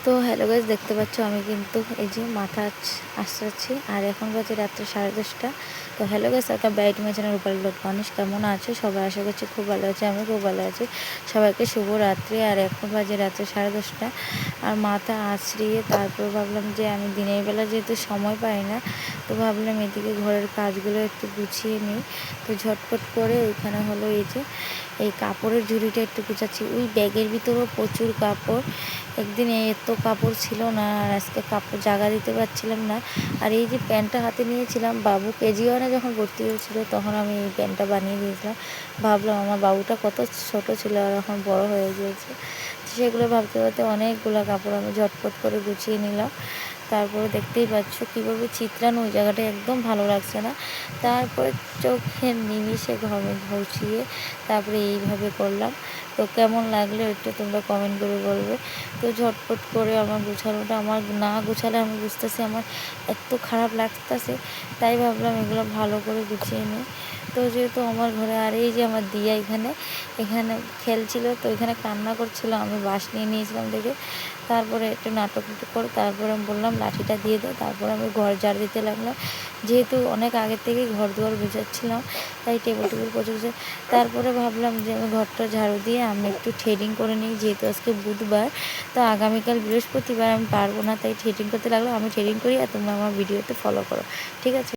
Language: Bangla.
তো হ্যালো গাইস, দেখতে পাচ্ছ আমি কিন্তু এই যে মাথা আঁচড়াচ্ছি আর এখন বাজে রাত্রে 10:30। তো হ্যালো গাইস, একটা bright my channel Rupali blog মানুষ কেমন আছে সবাই? আশা করছি খুব ভালো আছে, আমি খুব ভালো আছি। সবাইকে শুভ রাত্রি। আর এখন বাজে রাত্রে 10:30 আর মাথা আঁচড়িয়ে তারপর ভাবলাম যে আমি দিনের বেলা যেহেতু সময় পাই না, তো ভাবলাম এদিকে ঘরের কাজগুলো একটু গুছিয়ে নিই। তো ঝটপট করে ওইখানে হলো এই যে এই কাপড়ের ঝুড়িটা একটু গুছাচ্ছি। ওই ব্যাগের ভিতরেও প্রচুর কাপড়, একদিন এত কাপড় ছিল না আর আজকে কাপড় জায়গা দিতে পারছিলাম না। আর এই যে প্যান্টটা হাতে নিয়েছিলাম, বাবু কেজি ওয়ানে যখন ভর্তি হয়েছিল তখন আমি এই প্যান্টটা বানিয়ে দিয়েছিলাম। ভাবলাম আমার বাবুটা কত ছোট ছিল আর এখন বড় হয়ে গিয়েছে। সেগুলো ভাবতে ভাবতে অনেকগুলো কাপড় আমি ঝটপট করে গুছিয়ে নিলাম। তারপরে দেখতেই পাচ্ছ কীভাবে চিত্রানো, ওই জায়গাটা একদম ভালো লাগছে না। তারপরে চোখের নিমিষে ঘুষিয়ে তারপরে এইভাবে করলাম। তো কেমন লাগলো একটু তোমরা কমেন্ট করে বলবে। তো ঝটপট করে আমার গুছানোটা, আমার না গুছালে আমি বুঝতেছি আমার এত খারাপ লাগতেছে, তাই ভাবলাম এগুলো ভালো করে গুছিয়ে নিই। তো যেহেতু আমার ঘরে, আর এই যে আমার দিয়া এখানে খেলছিল, তো এখানে কান্না করছিল, আমি বাঁশ নিয়ে নিয়েছিলাম দেখে। তারপরে একটু নাটক করে তারপরে আমি বললাম লাঠিটা দিয়ে দে। তারপরে আমি ঘর ঝাড় দিতে লাগলাম, যেহেতু অনেক আগের থেকেই ঘর দুয়ার গুছাচ্ছিলাম, তাই টেবিল পচেছে। তারপরে ভাবলাম যে আমি ঘরটা ঝাড়ু দিয়ে আমি একটু থ্রেডিং করে নিই, যেহেতু আজকে বুধবার, তো আগামীকাল বৃহস্পতিবার আমি পারবো না, তাই থ্রেডিং করতে লাগলাম। আমি থ্রেডিং করি আর তোমরা আমার ভিডিওতে ফলো করো, ঠিক আছে?